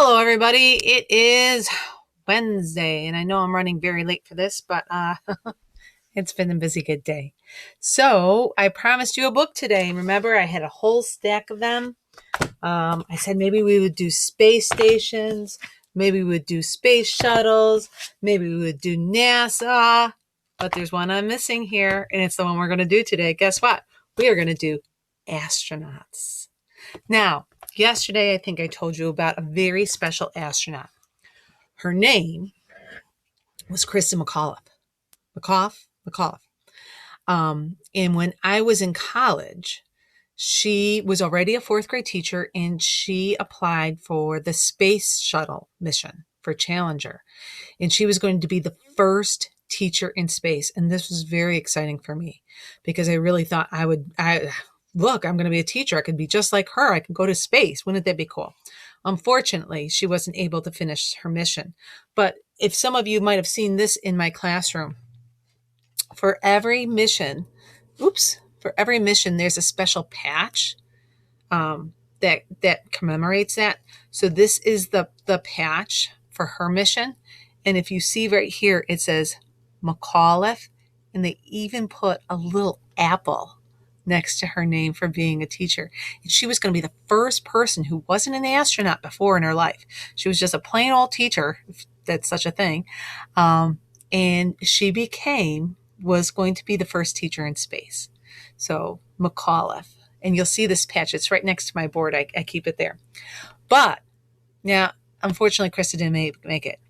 Hello, everybody. It is Wednesday, and I know I'm running very late for this, but it's been a busy, good day. So I promised you a book today. Remember, I had a whole stack of them. I said maybe we would do space stations, maybe we would do space shuttles, maybe we would do NASA, but there's one I'm missing here, and it's the one we're going to do today. Guess what? We are going to do astronauts. Now, yesterday, I think I told you about a very special astronaut. Her name was Christa Mcauliffe. McAuliffe. And when I was in college, she was already a fourth grade teacher, and she applied for the space shuttle mission for Challenger. And she was going to be the first teacher in space. And this was very exciting for me because I really thought look, I'm going to be a teacher. I could be just like her. I could go to space. Wouldn't that be cool? Unfortunately, she wasn't able to finish her mission. But if some of you might have seen this in my classroom, for every mission, there's a special patch that commemorates that. So this is the patch for her mission. And if you see right here, it says Mcauliffe, and they even put a little apple next to her name for being a teacher. And she was going to be the first person who wasn't an astronaut before in her life. She was just a plain old teacher, if that's such a thing. And she was going to be the first teacher in space. So Mcauliffe. And you'll see this patch. It's right next to my board. I keep it there. But now, unfortunately, Christa didn't make it.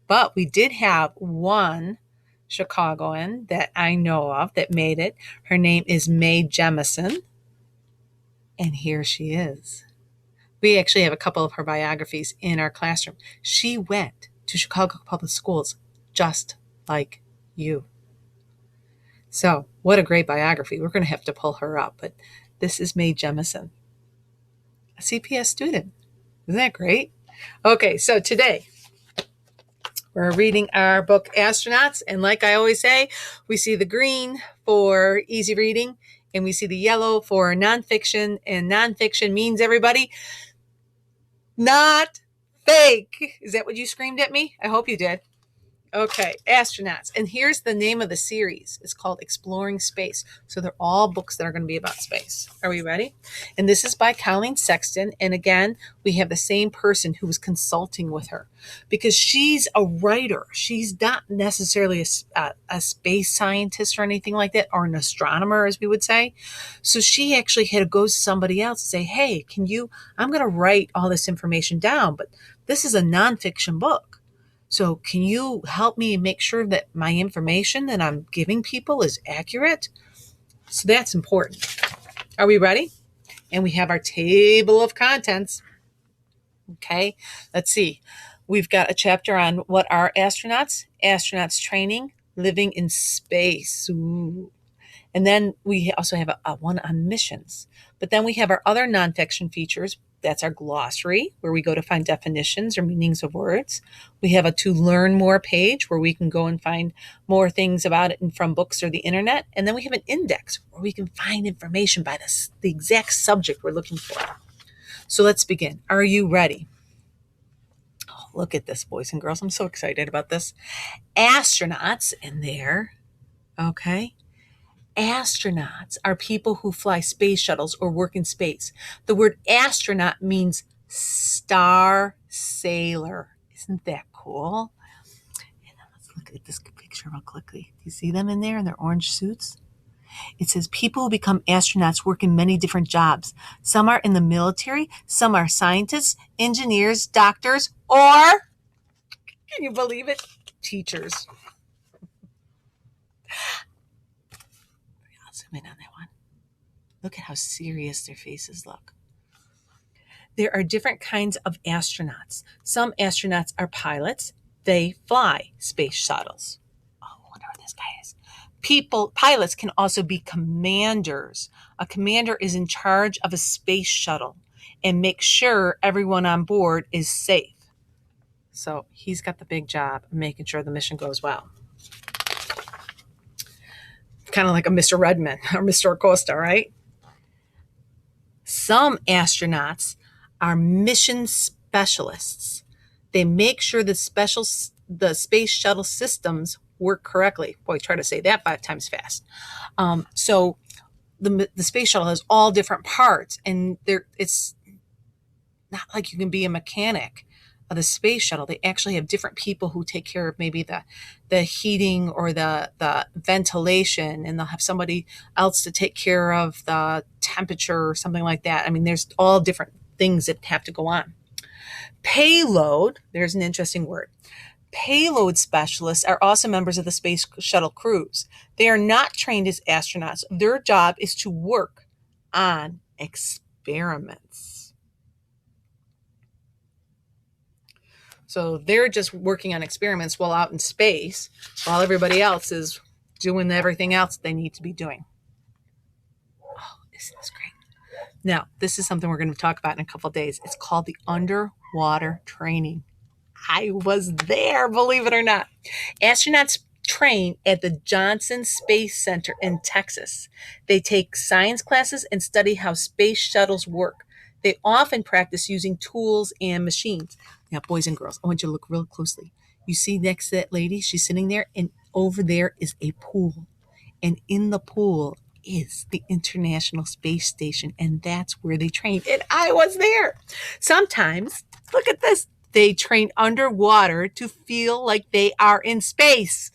But we did have one Chicagoan that I know of that made it. Her name is Mei Jemison. And here she is. We actually have a couple of her biographies in our classroom. She went to Chicago Public Schools just like you. So what a great biography. We're going to have to pull her up. But this is Mei Jemison, a CPS student. Isn't that great? Okay, so today we're reading our book, Astronauts. And like I always say, we see the green for easy reading, and we see the yellow for nonfiction. And nonfiction means, everybody, not fake. Is that what you screamed at me? I hope you did. Okay, Astronauts. And here's the name of the series. It's called Exploring Space. So they're all books that are going to be about space. Are we ready? And this is by Colleen Sexton. And again, we have the same person who was consulting with her because she's a writer. She's not necessarily a space scientist or anything like that, or an astronomer, as we would say. So she actually had to go to somebody else and say, hey, I'm going to write all this information down, but this is a nonfiction book. So can you help me make sure that my information that I'm giving people is accurate? So that's important. Are we ready? And we have our table of contents. Okay, let's see. We've got a chapter on what are astronauts, astronauts training, living in space. Ooh. And then we also have a one on missions. But then we have our other nonfiction features. That's our glossary, where we go to find definitions or meanings of words. We have a to learn more page where we can go and find more things about it from books or the internet. And then we have an index where we can find information by the exact subject we're looking for. So let's begin. Are you ready? Oh, look at this, boys and girls. I'm so excited about this. Astronauts in there. Okay. Astronauts are people who fly space shuttles or work in space. The word astronaut means star sailor. Isn't that cool? And then let's look at this picture real quickly. Do you see them in there in their orange suits? It says people who become astronauts work in many different jobs. Some are in the military, some are scientists, engineers, doctors, or, can you believe it, teachers. Zoom in on that one. Look at how serious their faces look. There are different kinds of astronauts. Some astronauts are pilots. They fly space shuttles. Oh, I wonder what this guy is. Pilots can also be commanders. A commander is in charge of a space shuttle and makes sure everyone on board is safe. So he's got the big job of making sure the mission goes well. Kind of like a Mr. Redmond or Mr. Acosta, right? Some astronauts are mission specialists. They make sure the space shuttle systems work correctly. Boy, try to say that 5 times fast. So the space shuttle has all different parts, and it's not like you can be a mechanic of the space shuttle. They actually have different people who take care of maybe the heating or the ventilation, and they'll have somebody else to take care of the temperature or something like that. I mean, there's all different things that have to go on. Payload, there's an interesting word. Payload specialists are also members of the space shuttle crews. They are not trained as astronauts. Their job is to work on experiments. So they're just working on experiments while out in space, while everybody else is doing everything else they need to be doing. Oh, this is great. Now, this is something we're going to talk about in a couple of days. It's called the underwater training. I was there, believe it or not. Astronauts train at the Johnson Space Center in Texas. They take science classes and study how space shuttles work. They often practice using tools and machines. Now, boys and girls, I want you to look real closely. You see next to that lady, she's sitting there, and over there is a pool. And in the pool is the International Space Station, and that's where they train. And I was there. Sometimes, look at this, they train underwater to feel like they are in space.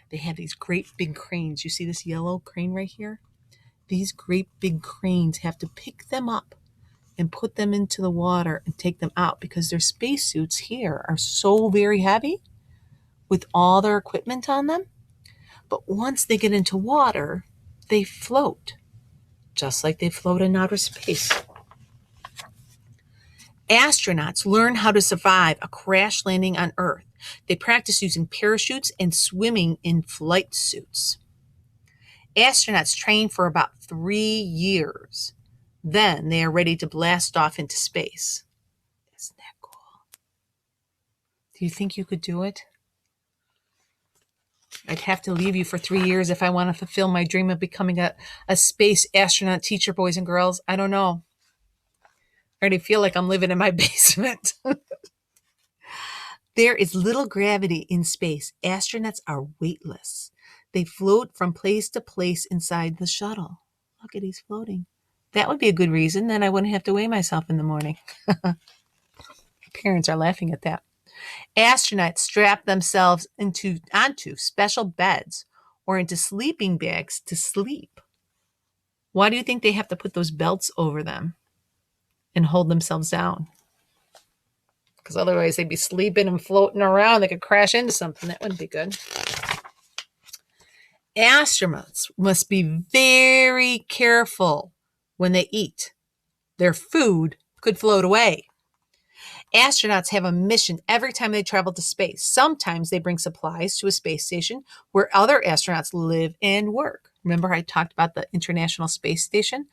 They have these great big cranes. You see this yellow crane right here? These great big cranes have to pick them up and put them into the water and take them out because their spacesuits here are so very heavy with all their equipment on them. But once they get into water, they float, just like they float in outer space. Astronauts learn how to survive a crash landing on Earth. They practice using parachutes and swimming in flight suits. Astronauts train for about 3 years. Then they are ready to blast off into space. Isn't that cool? Do you think you could do it? I'd have to leave you for 3 years if I want to fulfill my dream of becoming a space astronaut teacher, boys and girls. I don't know. I already feel like I'm living in my basement. There is little gravity in space. Astronauts are weightless. They float from place to place inside the shuttle. Look at, he's floating. That would be a good reason. Then I wouldn't have to weigh myself in the morning. Parents are laughing at that. Astronauts strap themselves onto special beds or into sleeping bags to sleep. Why do you think they have to put those belts over them and hold themselves down? Because otherwise they'd be sleeping and floating around. They could crash into something. That wouldn't be good. Astronauts must be very careful when they eat. Their food could float away. Astronauts have a mission every time they travel to space. Sometimes they bring supplies to a space station where other astronauts live and work. Remember I talked about the International Space Station?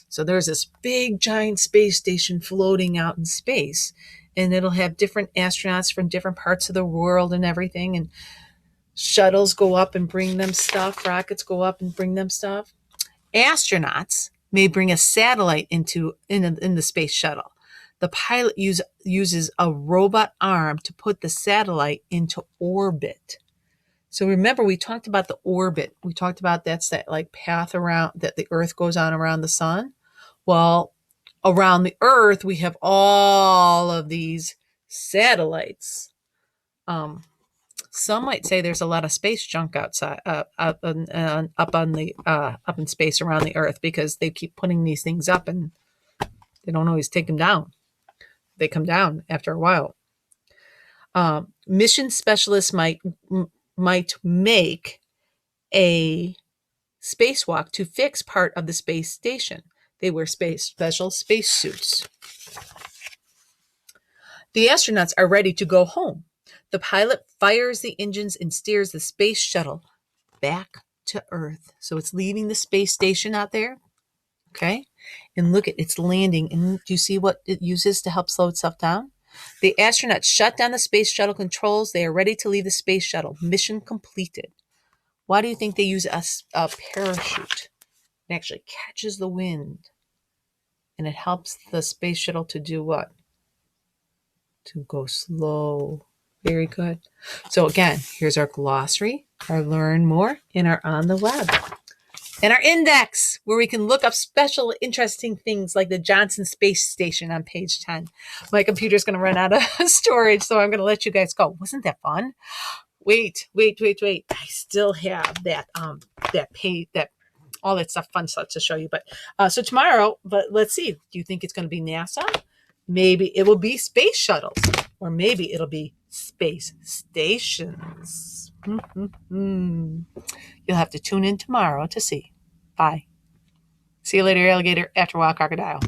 So there's this big giant space station floating out in space, and it'll have different astronauts from different parts of the world and everything, and shuttles go up and bring them stuff. Rockets go up and bring them stuff. Astronauts may bring a satellite in the space shuttle. The pilot uses a robot arm to put the satellite into orbit. So remember, we talked about the orbit. We talked about that's that like path around that the Earth goes on around the sun. Well, around the Earth, we have all of these satellites. Some might say there's a lot of space junk outside, up in space around the Earth because they keep putting these things up and they don't always take them down. They come down after a while. Mission specialists might make a spacewalk to fix part of the space station. They wear special space suits. The astronauts are ready to go home. The pilot fires the engines and steers the space shuttle back to Earth. So it's leaving the space station out there. Okay? And look at it's landing. And do you see what it uses to help slow itself down? The astronauts shut down the space shuttle controls. They are ready to leave the space shuttle. Mission completed. Why do you think they use a parachute? It actually catches the wind and it helps the space shuttle to do what? To go slow. Very good. So again, here's our glossary, our learn more, and our on the web. And our index, where we can look up special, interesting things like the Johnson Space Station on page 10. My computer's going to run out of storage, so I'm going to let you guys go. Wasn't that fun? Wait. I still have that page, that all that stuff, fun stuff to show you. But so tomorrow, but let's see. Do you think it's going to be NASA? Maybe it will be space shuttles, or maybe it'll be space stations. You'll have to tune in tomorrow to see. Bye. See you later, alligator. After a while, crocodile.